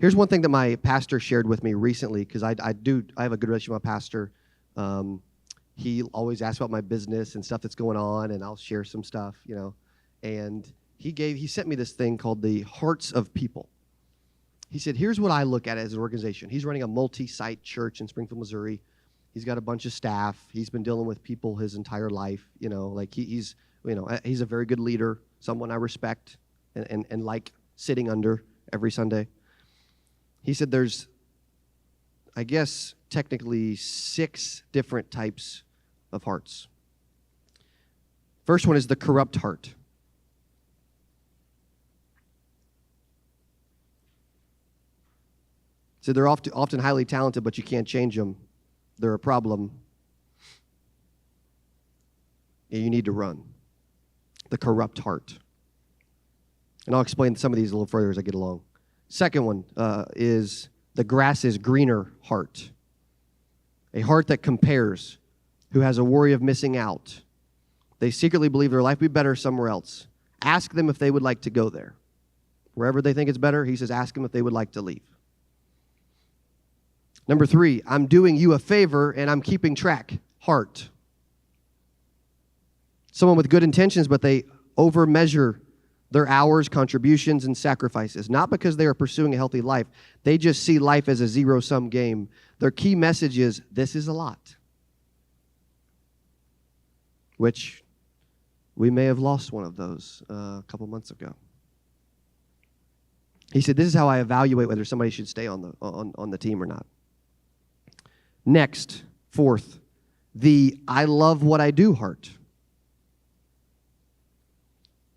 Here's one thing that my pastor shared with me recently, because I have a good relationship with my pastor. He always asks about my business and stuff that's going on, and I'll share some stuff, And he sent me this thing called the Hearts of People. He said, here's what I look at as an organization. He's running a multi-site church in Springfield, Missouri. He's got a bunch of staff. He's been dealing with people his entire life. He's a very good leader, someone I respect and like sitting under every Sunday. He said there's, I guess, technically 6 different types of hearts. First one is the corrupt heart. So they're often highly talented, but you can't change them. They're a problem. And you need to run. The corrupt heart. And I'll explain some of these a little further as I get along. Second one is the grass is greener heart. A heart that compares, who has a worry of missing out. They secretly believe their life would be better somewhere else. Ask them if they would like to go there. Wherever they think it's better, he says, ask them if they would like to leave. Number 3, I'm doing you a favor and I'm keeping track. Heart. Someone with good intentions, but they overmeasure their hours, contributions, and sacrifices. Not because they are pursuing a healthy life. They just see life as a zero-sum game. Their key message is, this is a lot. Which we may have lost one of those a couple months ago. He said, this is how I evaluate whether somebody should stay on the team or not. Next, 4th, the I love what I do heart.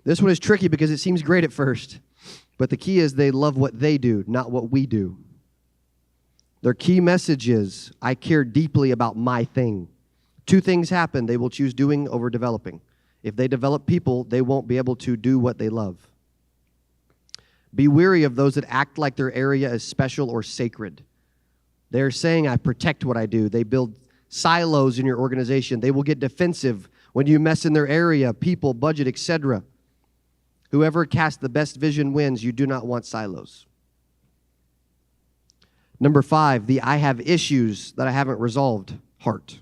This one is tricky because it seems great at first, but the key is they love what they do, not what we do. Their key message is, I care deeply about my thing. 2 things happen. They will choose doing over developing. If they develop people, they won't be able to do what they love. Be wary of those that act like their area is special or sacred. They're saying, I protect what I do. They build silos in your organization. They will get defensive when you mess in their area, people, budget, etc. Whoever casts the best vision wins. You do not want silos. Number 5, the I have issues that I haven't resolved heart.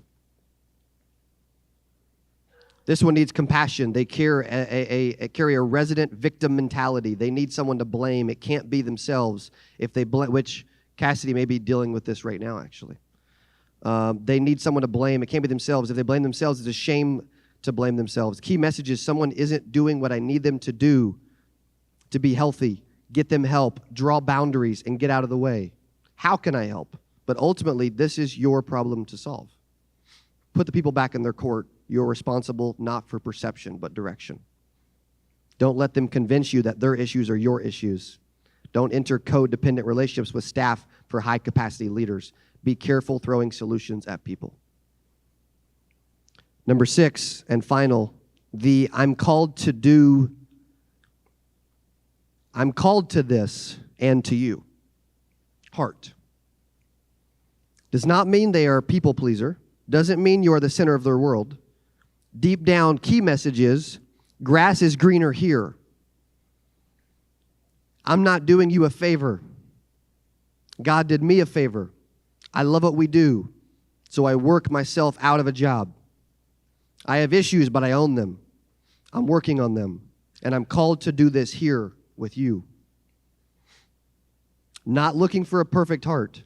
This one needs compassion. They carry a resident victim mentality. They need someone to blame. It can't be themselves. If they which Cassidy may be dealing with this right now, actually. They need someone to blame. It can't be themselves. If they blame themselves, it's a shame to blame themselves. Key message is someone isn't doing what I need them to do to be healthy. Get them help. Draw boundaries and get out of the way. How can I help? But ultimately, this is your problem to solve. Put the people back in their court. You're responsible not for perception, but direction. Don't let them convince you that their issues are your issues. Don't enter codependent relationships with staff for high-capacity leaders. Be careful throwing solutions at people. Number 6, and final, the I'm called to this and to you. Heart. Does not mean they are a people pleaser. Doesn't mean you are the center of their world. Deep down, key message is, grass is greener here. I'm not doing you a favor. God did me a favor. I love what we do, so I work myself out of a job. I have issues, but I own them. I'm working on them, and I'm called to do this here with you. Not looking for a perfect heart.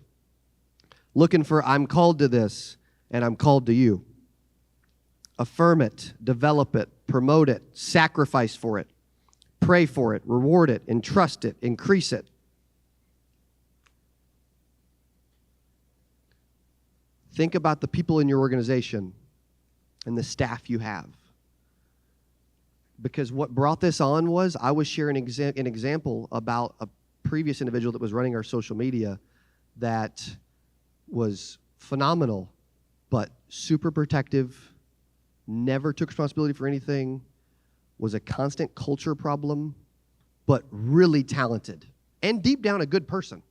Looking for, I'm called to this, and I'm called to you. Affirm it, develop it, promote it, sacrifice for it, pray for it, reward it, entrust it, increase it. Think about the people in your organization and the staff you have. Because what brought this on was I was sharing an example about a previous individual that was running our social media that was phenomenal, but super protective, never took responsibility for anything, was a constant culture problem, but really talented, and deep down a good person.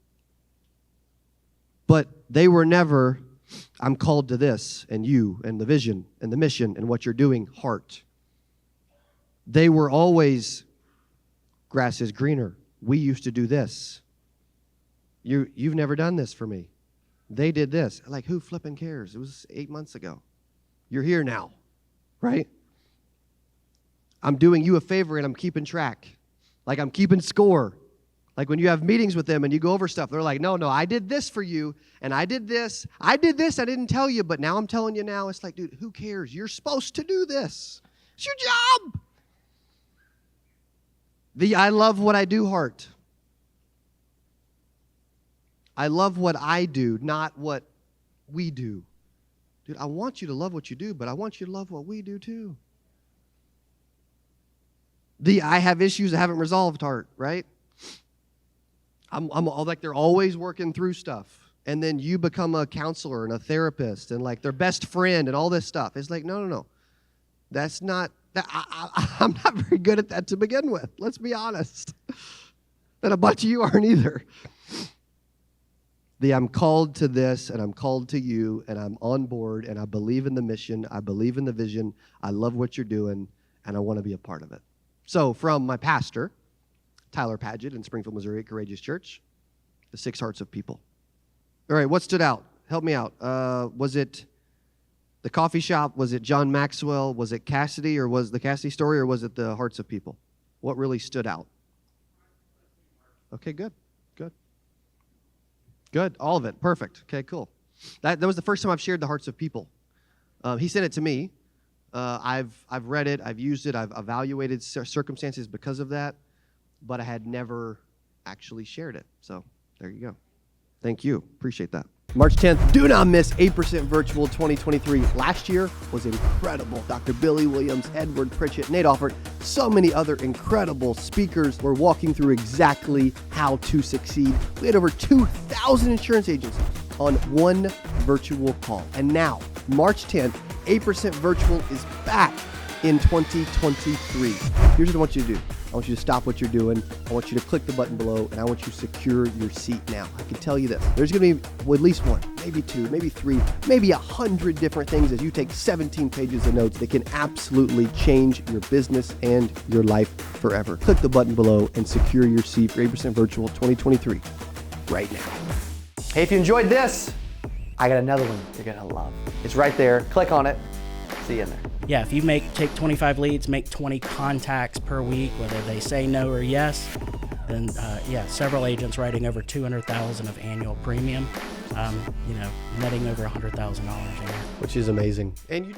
But they were never, I'm called to this, and you, and the vision, and the mission, and what you're doing, heart. They were always, grass is greener. We used to do this. You've never done this for me. They did this. Like, who flipping cares? It was 8 months ago. You're here now, right? I'm doing you a favor and I'm keeping track. Like, I'm keeping score. Like when you have meetings with them and you go over stuff, they're like, no, I did this for you, and I did this, I didn't tell you, but now I'm telling you now. It's like, dude, who cares? You're supposed to do this. It's your job. The I love what I do heart. I love what I do, not what we do. Dude, I want you to love what you do, but I want you to love what we do too. The I have issues I haven't resolved heart, right? I'm like, they're always working through stuff. And then you become a counselor and a therapist and like their best friend and all this stuff. It's like, no. That's not, I'm not very good at that to begin with. Let's be honest. And a bunch of you aren't either. I'm called to this and I'm called to you and I'm on board and I believe in the mission. I believe in the vision. I love what you're doing and I want to be a part of it. So from my pastor, Tyler Padgett in Springfield, Missouri at Courageous Church, the 6 hearts of people. All right, what stood out? Help me out. Was it the coffee shop? Was it John Maxwell? Was it Cassidy, or was the Cassidy story, or was it the hearts of people? What really stood out? Okay, good. All of it. Perfect. Okay, cool. That was the first time I've shared the hearts of people. He sent it to me. I've read it. I've used it. I've evaluated circumstances because of that, but I had never actually shared it. So there you go. Thank you. Appreciate that. March 10th, do not miss 8% Virtual 2023. Last year was incredible. Dr. Billy Williams, Edward Pritchett, Nate Offord, so many other incredible speakers were walking through exactly how to succeed. We had over 2,000 insurance agents on one virtual call. And now, March 10th, 8% Virtual is back in 2023. Here's what I want you to do. I want you to stop what you're doing. I want you to click the button below, and I want you to secure your seat now. I can tell you this. There's going to be at least one, maybe 2, maybe 3, maybe 100 different things as you take 17 pages of notes that can absolutely change your business and your life forever. Click the button below and secure your seat for 8% Virtual 2023 right now. Hey, if you enjoyed this, I got another one you're going to love. It's right there. Click on it. See you in there. Yeah, if you take 25 leads, make 20 contacts per week, whether they say no or yes, then several agents writing over $200,000 of annual premium, netting over $100,000 a year. Which is amazing. And you